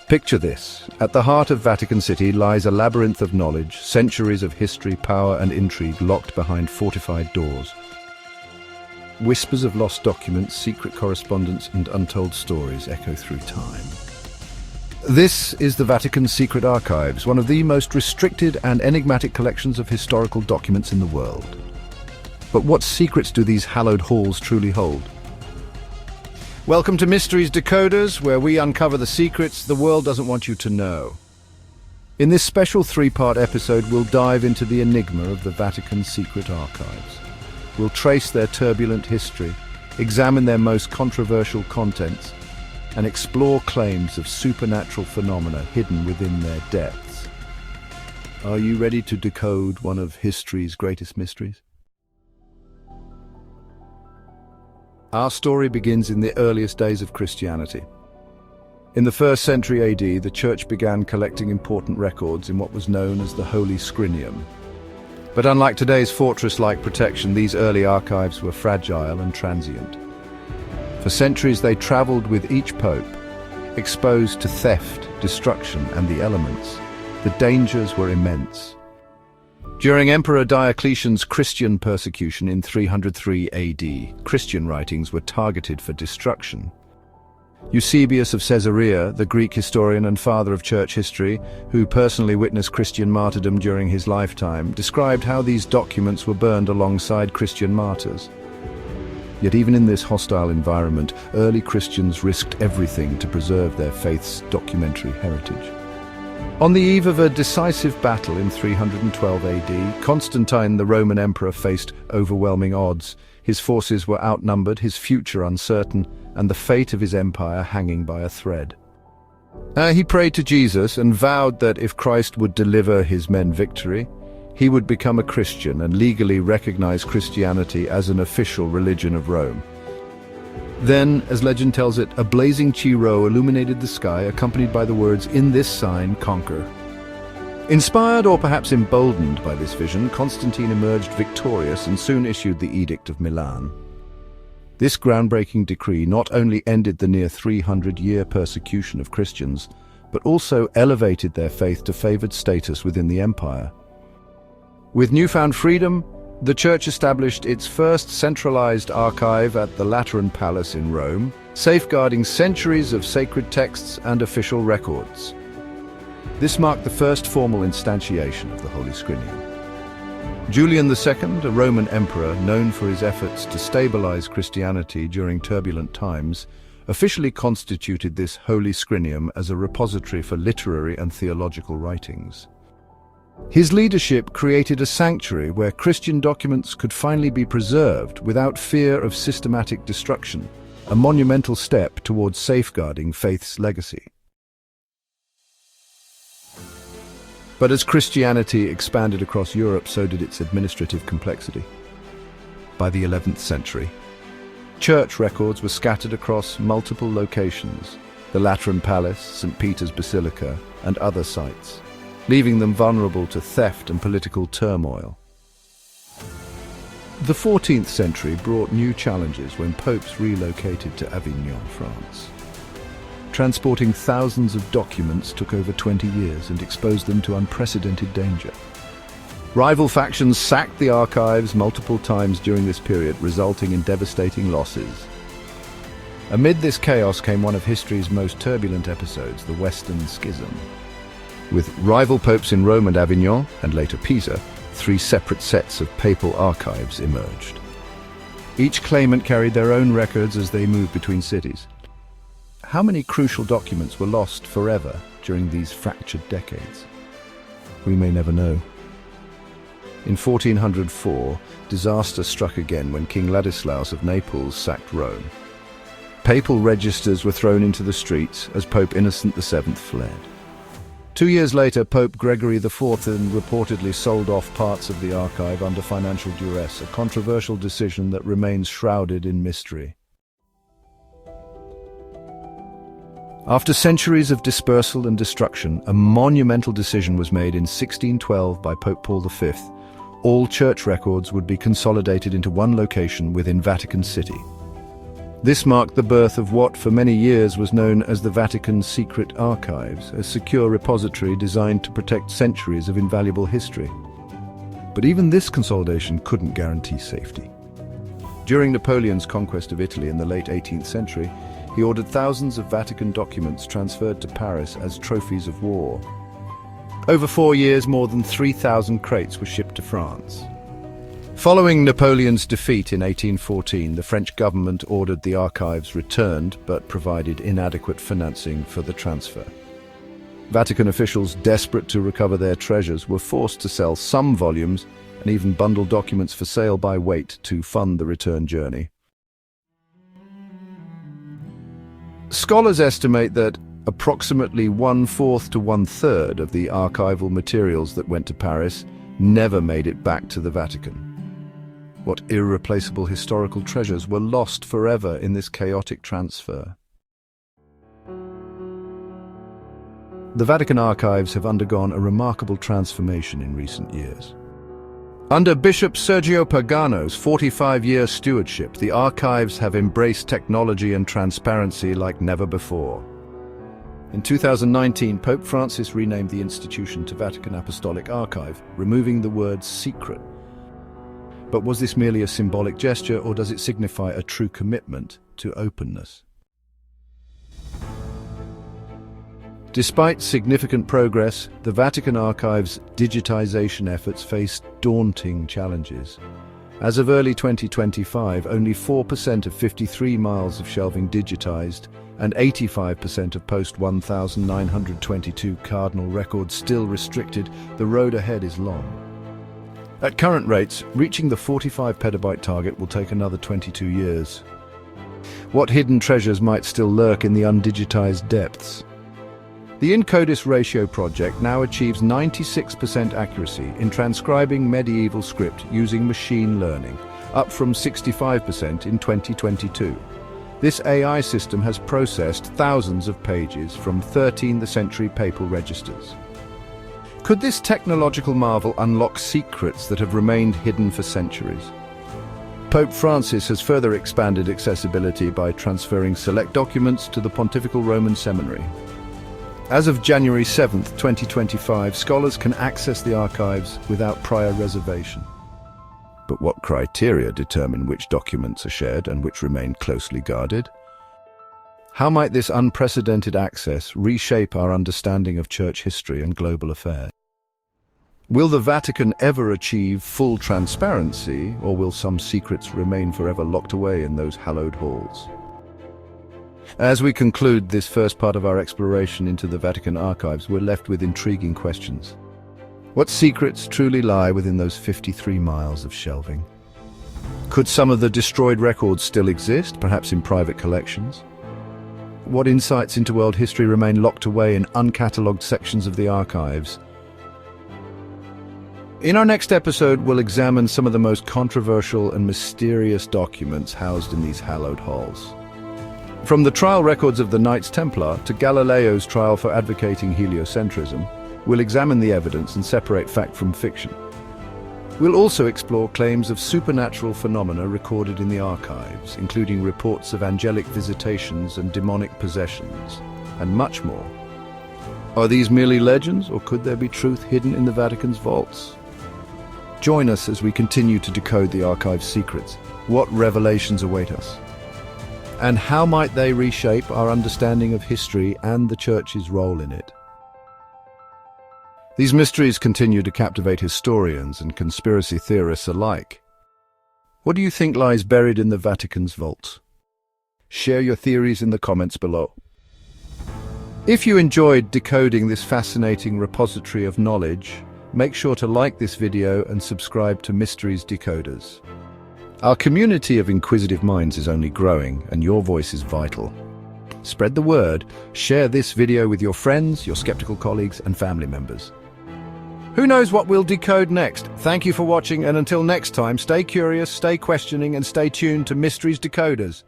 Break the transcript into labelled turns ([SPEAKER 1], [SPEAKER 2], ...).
[SPEAKER 1] Picture this. At the heart of Vatican City lies a labyrinth of knowledge, centuries of history, power and intrigue locked behind fortified doors. Whispers of lost documents, secret correspondence and untold stories echo through time. This is the Vatican's secret archives, one of the most restricted and enigmatic collections of historical documents in the world. But what secrets do these hallowed halls truly hold? Welcome to Mysteries Decoders, where we uncover the secrets the world doesn't want you to know. In this special three-part episode, we'll dive into the enigma of the Vatican's secret archives. We'll trace their turbulent history, examine their most controversial contents, and explore claims of supernatural phenomena hidden within their depths. Are you ready to decode one of history's greatest mysteries? Our story begins in the earliest days of Christianity. In the 1st century AD, the Church began collecting important records in what was known as the Holy Scrinium. But unlike today's fortress-like protection, these early archives were fragile and transient. For centuries they traveled with each pope, exposed to theft, destruction, and the elements. The dangers were immense. During Emperor Diocletian's Christian persecution in 303 AD, Christian writings were targeted for destruction. Eusebius of Caesarea, the Greek historian and father of church history, who personally witnessed Christian martyrdom during his lifetime, described how these documents were burned alongside Christian martyrs. Yet even in this hostile environment, early Christians risked everything to preserve their faith's documentary heritage. On the eve of a decisive battle in 312 AD, Constantine, the Roman emperor, faced overwhelming odds. His forces were outnumbered, his future uncertain, and the fate of his empire hanging by a thread. He prayed to Jesus and vowed that if Christ would deliver his men victory, he would become a Christian and legally recognize Christianity as an official religion of Rome. Then, as legend tells it, a blazing Chi-Rho illuminated the sky, accompanied by the words, "In this sign, conquer." Inspired or perhaps emboldened by this vision, Constantine emerged victorious and soon issued the Edict of Milan. This groundbreaking decree not only ended the near 300-year persecution of Christians, but also elevated their faith to favored status within the empire. With newfound freedom, the Church established its first centralized archive at the Lateran Palace in Rome, safeguarding centuries of sacred texts and official records. This marked the first formal instantiation of the Holy Scrinium. Julian II, a Roman emperor known for his efforts to stabilize Christianity during turbulent times, officially constituted this Holy Scrinium as a repository for literary and theological writings. His leadership created a sanctuary where Christian documents could finally be preserved without fear of systematic destruction, a monumental step towards safeguarding faith's legacy. But as Christianity expanded across Europe, so did its administrative complexity. By the 11th century, church records were scattered across multiple locations, the Lateran Palace, St. Peter's Basilica, and other sites, leaving them vulnerable to theft and political turmoil. The 14th century brought new challenges when popes relocated to Avignon, France. Transporting thousands of documents took over 20 years and exposed them to unprecedented danger. Rival factions sacked the archives multiple times during this period, resulting in devastating losses. Amid this chaos came one of history's most turbulent episodes, the Western Schism. With rival popes in Rome and Avignon, and later Pisa, 3 separate sets of papal archives emerged. Each claimant carried their own records as they moved between cities. How many crucial documents were lost forever during these fractured decades? We may never know. In 1404, disaster struck again when King Ladislaus of Naples sacked Rome. Papal registers were thrown into the streets as Pope Innocent VII fled. 2 years later, Pope Gregory IV reportedly sold off parts of the archive under financial duress, a controversial decision that remains shrouded in mystery. After centuries of dispersal and destruction, a monumental decision was made in 1612 by Pope Paul V. All church records would be consolidated into one location within Vatican City. This marked the birth of what for many years was known as the Vatican's secret archives, a secure repository designed to protect centuries of invaluable history. But even this consolidation couldn't guarantee safety. During Napoleon's conquest of Italy in the late 18th century, he ordered thousands of Vatican documents transferred to Paris as trophies of war. Over 4 years, more than 3,000 crates were shipped to France. Following Napoleon's defeat in 1814, the French government ordered the archives returned, but provided inadequate financing for the transfer. Vatican officials, desperate to recover their treasures, were forced to sell some volumes and even bundle documents for sale by weight to fund the return journey. Scholars estimate that approximately 1/4 to 1/3 of the archival materials that went to Paris never made it back to the Vatican. What irreplaceable historical treasures were lost forever in this chaotic transfer? The Vatican archives have undergone a remarkable transformation in recent years. Under Bishop Sergio Pagano's 45-year stewardship, the archives have embraced technology and transparency like never before. In 2019, Pope Francis renamed the institution to Vatican Apostolic Archive, removing the word secret. But was this merely a symbolic gesture, or does it signify a true commitment to openness? Despite significant progress, the Vatican Archive's digitization efforts face daunting challenges. As of early 2025, only 4% of 53 miles of shelving digitized, and 85% of post-1922 cardinal records still restricted. The road ahead is long. At current rates, reaching the 45 petabyte target will take another 22 years. What hidden treasures might still lurk in the undigitized depths? The Encodis Ratio project now achieves 96% accuracy in transcribing medieval script using machine learning, up from 65% in 2022. This AI system has processed thousands of pages from 13th century papal registers. Could this technological marvel unlock secrets that have remained hidden for centuries? Pope Francis has further expanded accessibility by transferring select documents to the Pontifical Roman Seminary. As of January 7, 2025, scholars can access the archives without prior reservation. But what criteria determine which documents are shared and which remain closely guarded? How might this unprecedented access reshape our understanding of church history and global affairs? Will the Vatican ever achieve full transparency, or will some secrets remain forever locked away in those hallowed halls? As we conclude this first part of our exploration into the Vatican archives, we're left with intriguing questions. What secrets truly lie within those 53 miles of shelving? Could some of the destroyed records still exist, perhaps in private collections? What insights into world history remain locked away in uncatalogued sections of the archives? In our next episode, we'll examine some of the most controversial and mysterious documents housed in these hallowed halls. From the trial records of the Knights Templar to Galileo's trial for advocating heliocentrism, we'll examine the evidence and separate fact from fiction. We'll also explore claims of supernatural phenomena recorded in the archives, including reports of angelic visitations and demonic possessions, and much more. Are these merely legends, or could there be truth hidden in the Vatican's vaults? Join us as we continue to decode the archive's secrets. What revelations await us? And how might they reshape our understanding of history and the Church's role in it? These mysteries continue to captivate historians and conspiracy theorists alike. What do you think lies buried in the Vatican's vaults? Share your theories in the comments below. If you enjoyed decoding this fascinating repository of knowledge, make sure to like this video and subscribe to Mysteries Decoders. Our community of inquisitive minds is only growing, and your voice is vital. Spread the word, share this video with your friends, your skeptical colleagues, and family members. Who knows what we'll decode next? Thank you for watching, and until next time, stay curious, stay questioning, and stay tuned to Mysteries Decoders.